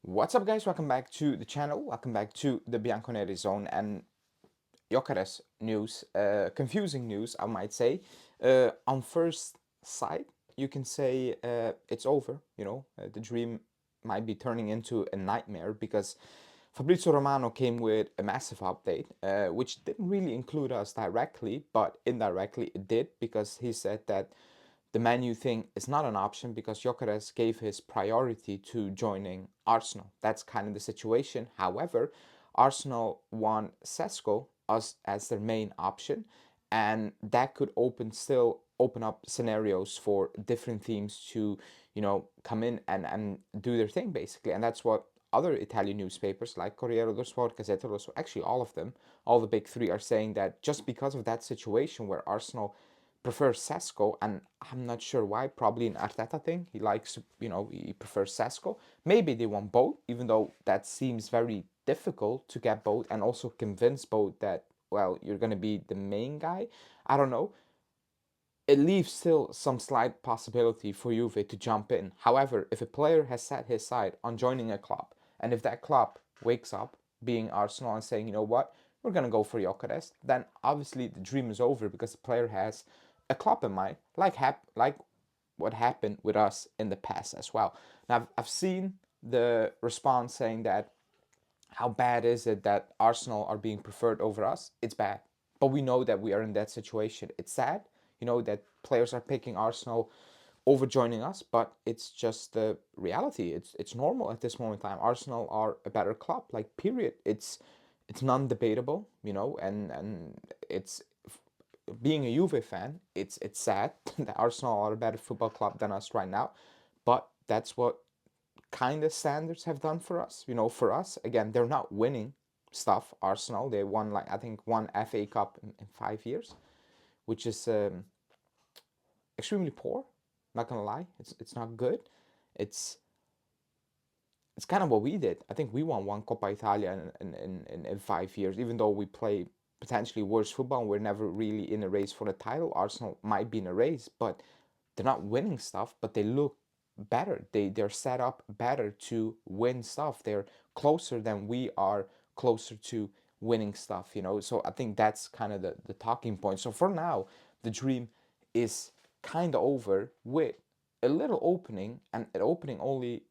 What's up, guys? Welcome back to the channel. Welcome back to the Bianconeri zone and Gyokeres news. Confusing news, I might say. On first sight, you can say it's over. The dream might be turning into a nightmare because Fabrizio Romano came with a massive update, which didn't really include us directly, but indirectly it did because he said that the menu thing is not an option because Gyokeres gave his priority to joining Arsenal. That's kind of the situation. However, Arsenal want Sesko as their main option, and that could open up scenarios for different teams to come in and do their thing basically. And that's what other Italian newspapers like Corriere dello Sport, Gazzetta dello Sport, actually all of them, all the big three, are saying that just because of that situation where Arsenal prefers Sesko, and I'm not sure why. Probably an Arteta thing. He likes, he prefers Sesko. Maybe they want both, even though that seems very difficult to get both and also convince both that, well, you're going to be the main guy. I don't know. It leaves still some slight possibility for Juve to jump in. However, if a player has set his sight on joining a club, and if that club wakes up, being Arsenal, and saying, you know what, we're going to go for Gyokeres, then obviously the dream is over because the player has a club in mind, like what happened with us in the past as well. Now, I've seen the response saying that how bad is it that Arsenal are being preferred over us? It's bad. But we know that we are in that situation. It's sad, that players are picking Arsenal over joining us, but it's just the reality. It's normal at this moment in time. Arsenal are a better club, like period. It's non-debatable, and it's being a Juve fan, it's sad that Arsenal are a better football club than us right now, but that's what kind of standards have done for us. For us, again, they're not winning stuff. Arsenal, they won like I think one FA Cup in 5 years, which is extremely poor. Not gonna lie, it's not good. It's it's kind of what we did. I think we won one Coppa Italia in 5 years, even though we play potentially worse football and we're never really in a race for the title. Arsenal might be in a race, but they're not winning stuff, but they look better. They're set up better to win stuff. They're closer than we are closer to winning stuff. So I think that's kind of the talking point. So for now, the dream is kind of over with a little opening, and an opening only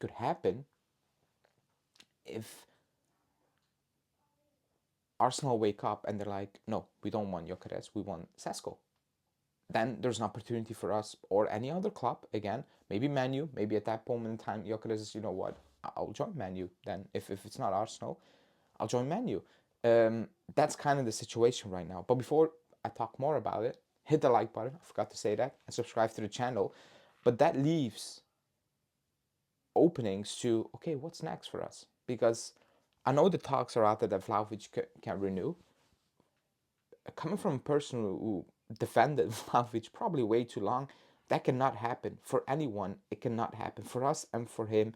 could happen if Arsenal wake up and they're like, no, we don't want Gyokeres, we want Sesko. Then there's an opportunity for us or any other club again, maybe Manu, maybe at that moment in time, Gyokeres is, you know what, I'll join Manu. Then if it's not Arsenal, I'll join Manu. That's kind of the situation right now. But before I talk more about it, hit the like button. I forgot to say that, and subscribe to the channel. But that leaves openings to, okay, what's next for us? Because I know the talks are out there that Vlahovic can renew. Coming from a person who defended Vlahovic probably way too long, that cannot happen for anyone. It cannot happen for us and for him.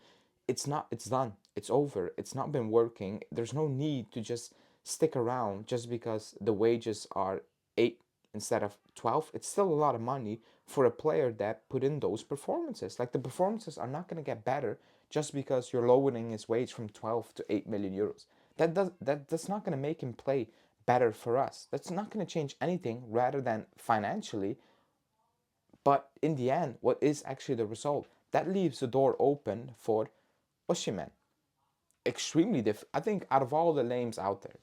It's not. It's done. It's over. It's not been working. There's no need to just stick around just because the wages are 8 instead of 12. It's still a lot of money for a player that put in those performances. Like, the performances are not going to get better just because you're lowering his wage from 12 to 8 million euros. That's not going to make him play better for us. That's not going to change anything rather than financially. But in the end, what is actually the result? That leaves the door open for Osimhen. Extremely difficult. I think out of all the names out there,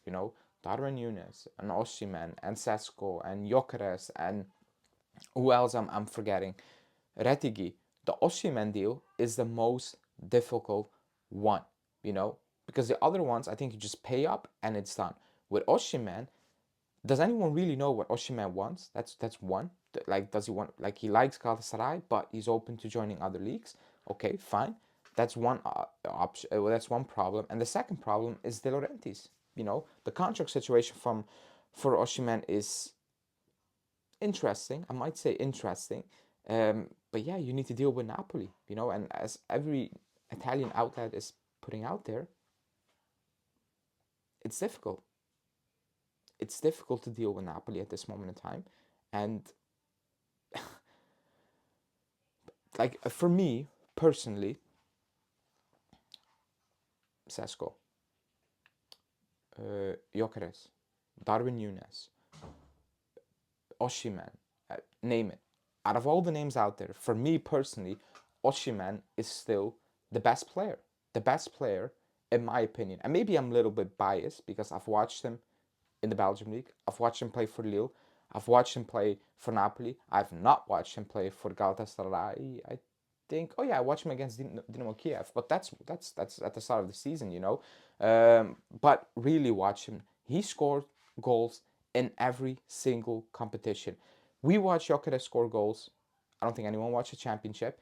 Darwin Nunes and Osimhen and Sesko and Gyokeres and who else I'm forgetting, Retigi, the Osimhen deal is the most difficult one, because the other ones, I think you just pay up and it's done. With Osimhen, does anyone really know what Osimhen wants? That's one. Like, does he want, like, he likes Galatasaray, but he's open to joining other leagues? Okay, fine. That's one option. Well, that's one problem. And the second problem is De Laurentiis. The contract situation for Osimhen is interesting. I might say interesting. But yeah, you need to deal with Napoli. And as every Italian outlet is putting out there, it's difficult. It's difficult to deal with Napoli at this moment in time. And like, for me personally, Sesko, Gyokeres, Darwin Núñez, Osimhen, name it. Out of all the names out there, for me personally, Osimhen is still the best player. The best player, in my opinion. And maybe I'm a little bit biased because I've watched him in the Belgium league. I've watched him play for Lille. I've watched him play for Napoli. I've not watched him play for Galatasaray. I think. Oh yeah, I watched him against Dynamo Kiev, but that's at the start of the season, you know. But really watch him. He scored goals in every single competition. We watch Gyökeres score goals. I don't think anyone watched a championship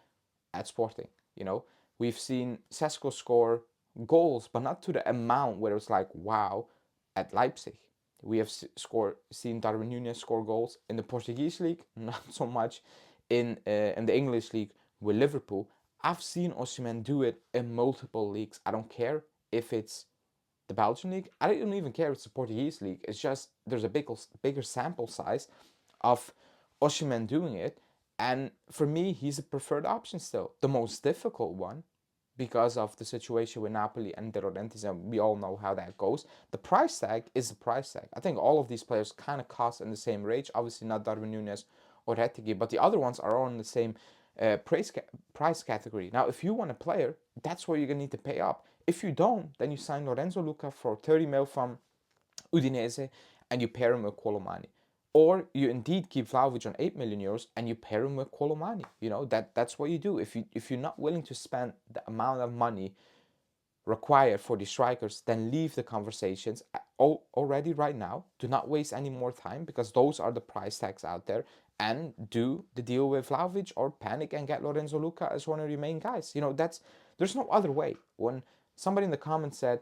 at Sporting. You know, we've seen Sesko score goals, but not to the amount where it was like wow at Leipzig. We have seen Darwin Núñez score goals in the Portuguese league, not so much in the English league with Liverpool. I've seen Osimhen do it in multiple leagues. I don't care if it's the Belgian league. I don't even care if it's the Portuguese league. It's just there's a bigger sample size of Osimhen doing it. And for me, he's a preferred option still. The most difficult one because of the situation with Napoli and De Laurentiis, and we all know how that goes. The price tag is the price tag. I think all of these players kind of cost in the same range. Obviously, not Darwin Núñez or Rettegi, but the other ones are all in the same price category. Now, if you want a player, that's where you're going to need to pay up. If you don't, then you sign Lorenzo Luca for 30 mil from Udinese and you pair him with Colomani. Or you indeed keep Vlahovic on 8 million euros and you pair him with Colomani. You know, that's what you do. If you're not willing to spend the amount of money required for the strikers, then leave the conversations already right now. Do not waste any more time because those are the price tags out there. And do the deal with Vlahovic or panic and get Lorenzo Luca as one of your main guys. You know, there's no other way. When somebody in the comments said,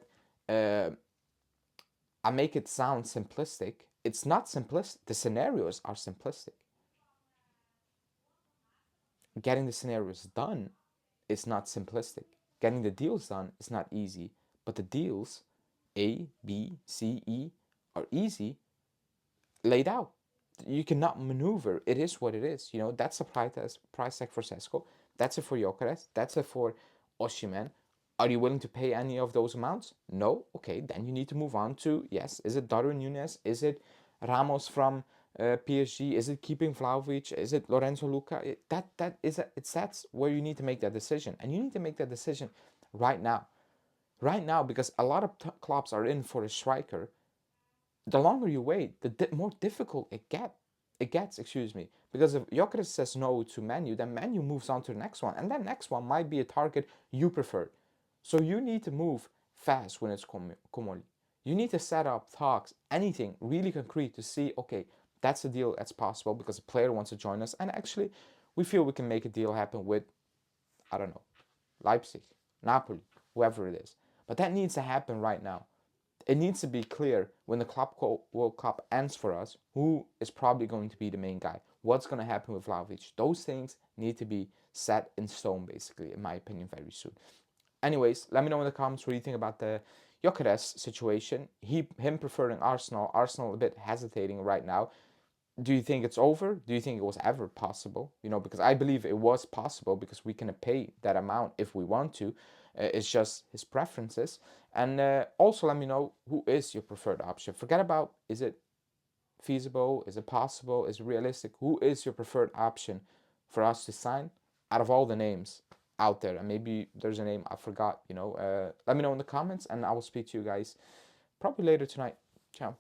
I make it sound simplistic. It's not simplistic. The scenarios are simplistic. Getting the scenarios done is not simplistic. Getting the deals done is not easy. But the deals, A, B, C, E, are easy, laid out. You cannot maneuver. It is what it is. You know, that's the price tag for Sesko. That's it for Gyökeres. That's it for Osimhen. Are you willing to pay any of those amounts? No? Okay, then you need to move on to, yes, is it Darwin Núñez? Is it Ramos from PSG? Is it keeping Vlahovic? Is it Lorenzo Luca? That's where you need to make that decision. And you need to make that decision right now. Right now, because a lot of clubs are in for a striker. The longer you wait, the more difficult it gets, excuse me. Because if Gyökeres says no to Manu, then Manu moves on to the next one. And that next one might be a target you prefer. So you need to move fast when it's Komoli. You need to set up talks, anything really concrete to see, okay, that's a deal that's possible because a player wants to join us. And actually, we feel we can make a deal happen with, I don't know, Leipzig, Napoli, whoever it is. But that needs to happen right now. It needs to be clear when the Club World Cup ends for us, who is probably going to be the main guy. What's going to happen with Vlahovic. Those things need to be set in stone, basically, in my opinion, very soon. Anyways, let me know in the comments what you think about the Gyökeres situation. Him preferring Arsenal. Arsenal a bit hesitating right now. Do you think it's over? Do you think it was ever possible? You know, because I believe it was possible because we can pay that amount if we want to. It's just his preferences. And also let me know who is your preferred option. Forget about is it feasible, is it possible, is it realistic? Who is your preferred option for us to sign out of all the names out there? And maybe there's a name I forgot, you know. Let me know in the comments and I will speak to you guys probably later tonight. Ciao.